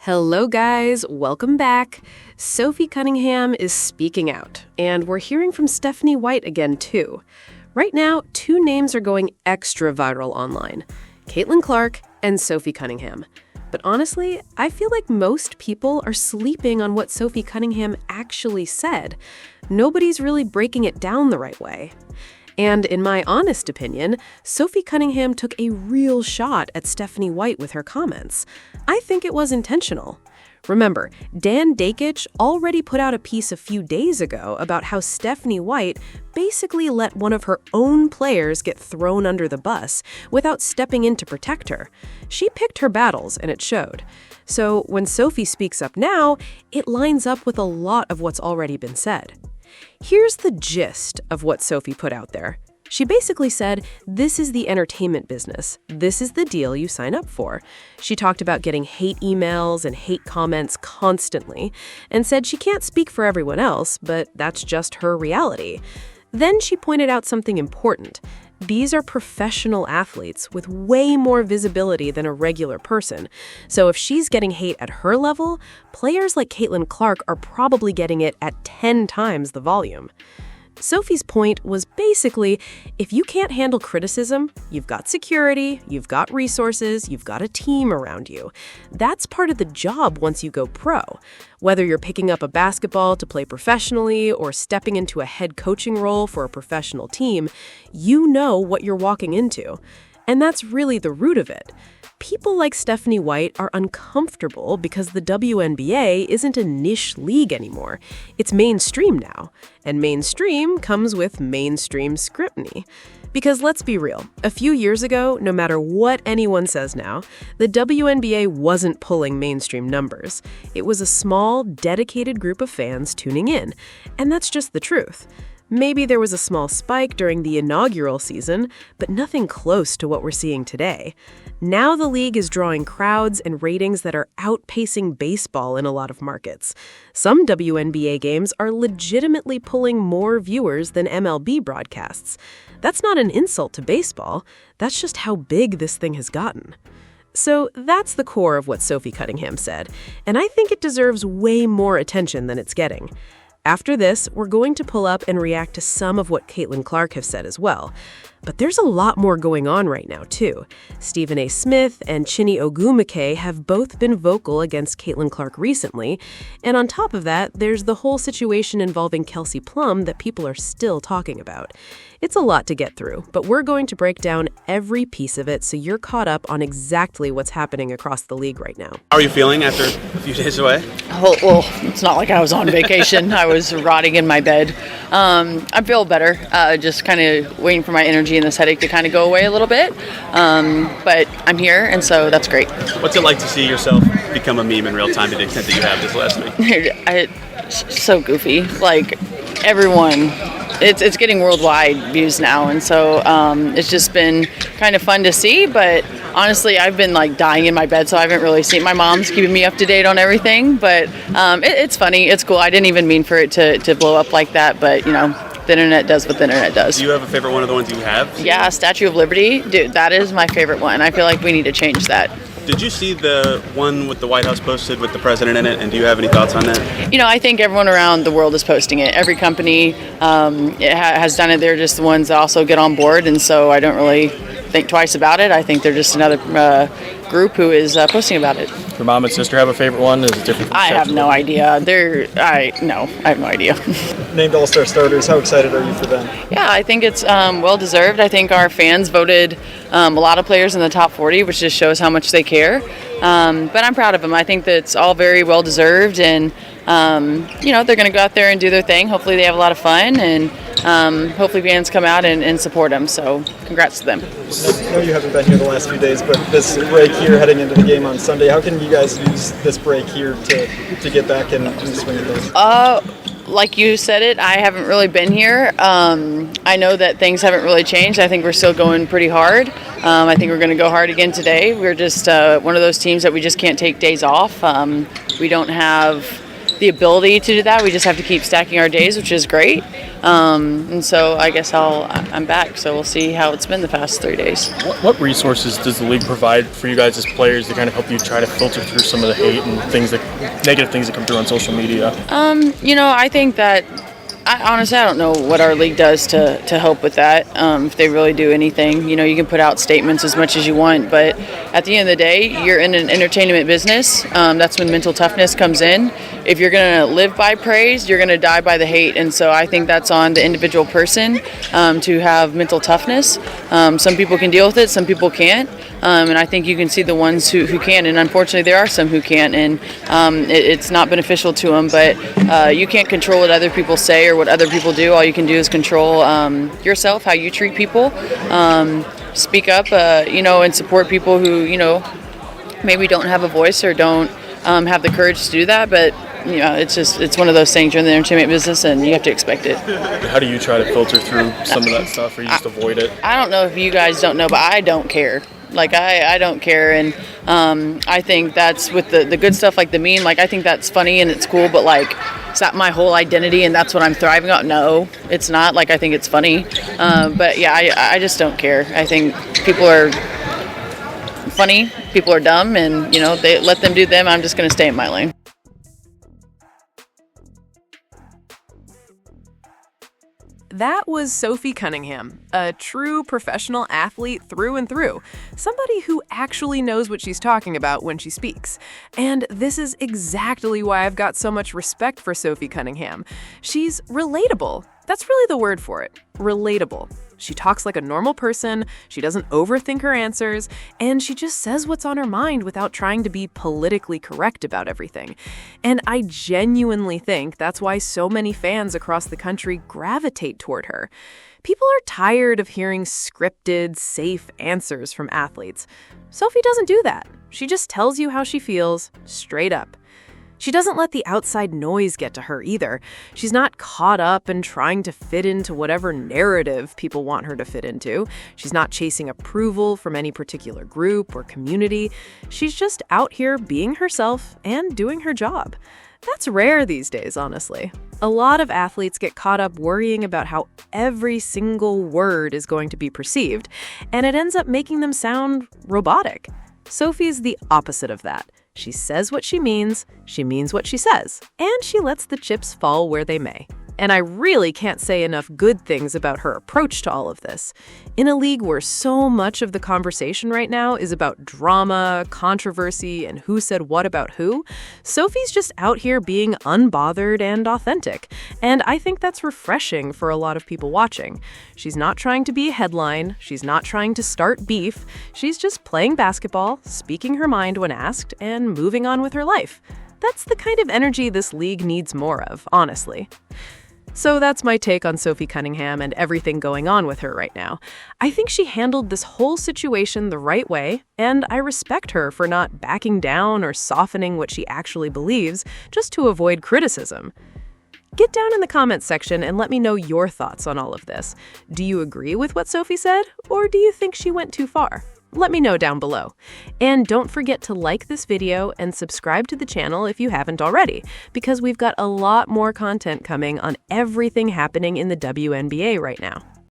Hello, guys. Welcome back. Sophie Cunningham is speaking out, and we're hearing from Stephanie White again, too. Right now, two names are going extra viral online, Caitlin Clark and Sophie Cunningham. But honestly, I feel like most people are sleeping on what Sophie Cunningham actually said. Nobody's really breaking it down the right way. And in my honest opinion, Sophie Cunningham took a real shot at Stephanie White with her comments. I think it was intentional. Remember, Dan Dakich already put out a piece a few days ago about how Stephanie White basically let one of her own players get thrown under the bus without stepping in to protect her. She picked her battles, and it showed. So when Sophie speaks up now, it lines up with a lot of what's already been said. Here's the gist of what Sophie put out there. She basically said, this is the entertainment business. This is the deal you sign up for. She talked about getting hate emails and hate comments constantly, and said she can't speak for everyone else, but that's just her reality. Then she pointed out something important. These are professional athletes with way more visibility than a regular person. So if she's getting hate at her level, players like Caitlin Clark are probably getting it at 10 times the volume. Sophie's point was basically, if you can't handle criticism, you've got security, you've got resources, you've got a team around you. That's part of the job once you go pro. Whether you're picking up a basketball to play professionally or stepping into a head coaching role for a professional team, you know what you're walking into. And that's really the root of it. People like Stephanie White are uncomfortable because the WNBA isn't a niche league anymore. It's mainstream now. And mainstream comes with mainstream scrutiny. Because let's be real, a few years ago, no matter what anyone says now, the WNBA wasn't pulling mainstream numbers. It was a small, dedicated group of fans tuning in. And that's just the truth. Maybe there was a small spike during the inaugural season, but nothing close to what we're seeing today. Now the league is drawing crowds and ratings that are outpacing baseball in a lot of markets. Some WNBA games are legitimately pulling more viewers than MLB broadcasts. That's not an insult to baseball. That's just how big this thing has gotten. So that's the core of what Sophie Cunningham said, and I think it deserves way more attention than it's getting. After this, we're going to pull up and react to some of what Caitlin Clark has said as well. But there's a lot more going on right now, too. Stephen A. Smith and Chinny Ogwumike have both been vocal against Caitlin Clark recently. And on top of that, there's the whole situation involving Kelsey Plum that people are still talking about. It's a lot to get through, but we're going to break down every piece of it so you're caught up on exactly what's happening across the league right now. How are you feeling after a few days away? Oh, well, it's not like I was on vacation. I was rotting in my bed. I feel better, just kind of waiting for my energy and this headache to kind of go away a little bit. But I'm here, and so that's great. What's it like to see yourself become a meme in real time to the extent that you have this last week? It's so goofy. Like, everyone, it's getting worldwide views now, and so it's just been kind of fun to see. But honestly, I've been like dying in my bed, so I haven't really seen. My mom's keeping me up to date on everything, but it's funny. It's cool. I didn't even mean for it to blow up like that, but you know, the internet does what the internet does. Do you have a favorite one of the ones you have? Yeah, Statue of Liberty. Dude, that is my favorite one. I feel like we need to change that. Did you see the one with the White House posted with the president in it, and do you have any thoughts on that? You know, I think everyone around the world is posting it. Every company has done it. They're just the ones that also get on board, and so I don't really think twice about it. I think they're just another group who is posting about it. Your mom and sister have a favorite one? Is it different from I have no idea. I have no idea. Named All-Star starters, how excited are you for them? Yeah, I think it's well-deserved. I think our fans voted a lot of players in the top 40, which just shows how much they care. But I'm proud of them. I think that it's all very well-deserved, and you know, they're going to go out there and do their thing. Hopefully they have a lot of fun, and hopefully fans come out and support them. So congrats to them. I know you haven't been here the last few days, but this break here heading into the game on Sunday, how can you guys use this break here to get back in the swing of things? Like you said it, I haven't really been here. I know that things haven't really changed. I think we're still going pretty hard. I think we're going to go hard again today. We're just one of those teams that we just can't take days off. We don't have the ability to do that. We just have to keep stacking our days, which is great. And so I guess I'm back. So we'll see how it's been the past 3 days. What resources does the league provide for you guys as players to kind of help you try to filter through some of the hate and negative things that come through on social media? I think that honestly, I don't know what our league does to help with that, if they really do anything. You can put out statements as much as you want, but at the end of the day, you're in an entertainment business. That's when mental toughness comes in. If you're going to live by praise, you're going to die by the hate, and so I think that's on the individual person to have mental toughness. Some people can deal with it, some people can't, and I think you can see the ones who can, and unfortunately there are some who can't, and it's not beneficial to them, but you can't control what other people say or what other people do. All you can do is control yourself, how you treat people, speak up, and support people who, maybe don't have a voice or don't have the courage to do that, but it's one of those things. You're in the entertainment business and you have to expect it. How do you try to filter through some of that stuff, or you just avoid it? I don't know if you guys don't know, but I don't care. I don't care, and I think that's with the good stuff, like the meme, I think that's funny and it's cool, but is that my whole identity and that's what I'm thriving on? No, it's not. I think it's funny, but yeah, I just don't care. I think people are funny, people are dumb, and they let them do them. I'm just going to stay in my lane. That was Sophie Cunningham, a true professional athlete through and through, somebody who actually knows what she's talking about when she speaks. And this is exactly why I've got so much respect for Sophie Cunningham. She's relatable. That's really the word for it, relatable. She talks like a normal person, she doesn't overthink her answers, and she just says what's on her mind without trying to be politically correct about everything. And I genuinely think that's why so many fans across the country gravitate toward her. People are tired of hearing scripted, safe answers from athletes. Sophie doesn't do that. She just tells you how she feels, straight up. She doesn't let the outside noise get to her either. She's not caught up in trying to fit into whatever narrative people want her to fit into. She's not chasing approval from any particular group or community. She's just out here being herself and doing her job. That's rare these days, honestly. A lot of athletes get caught up worrying about how every single word is going to be perceived, and it ends up making them sound robotic. Sophie's the opposite of that. She says what she means what she says, and she lets the chips fall where they may. And I really can't say enough good things about her approach to all of this. In a league where so much of the conversation right now is about drama, controversy, and who said what about who, Sophie's just out here being unbothered and authentic. And I think that's refreshing for a lot of people watching. She's not trying to be a headline. She's not trying to start beef. She's just playing basketball, speaking her mind when asked, and moving on with her life. That's the kind of energy this league needs more of, honestly. So that's my take on Sophie Cunningham and everything going on with her right now. I think she handled this whole situation the right way, and I respect her for not backing down or softening what she actually believes just to avoid criticism. Get down in the comments section and let me know your thoughts on all of this. Do you agree with what Sophie said, or do you think she went too far? Let me know down below. And don't forget to like this video and subscribe to the channel if you haven't already, because we've got a lot more content coming on everything happening in the WNBA right now.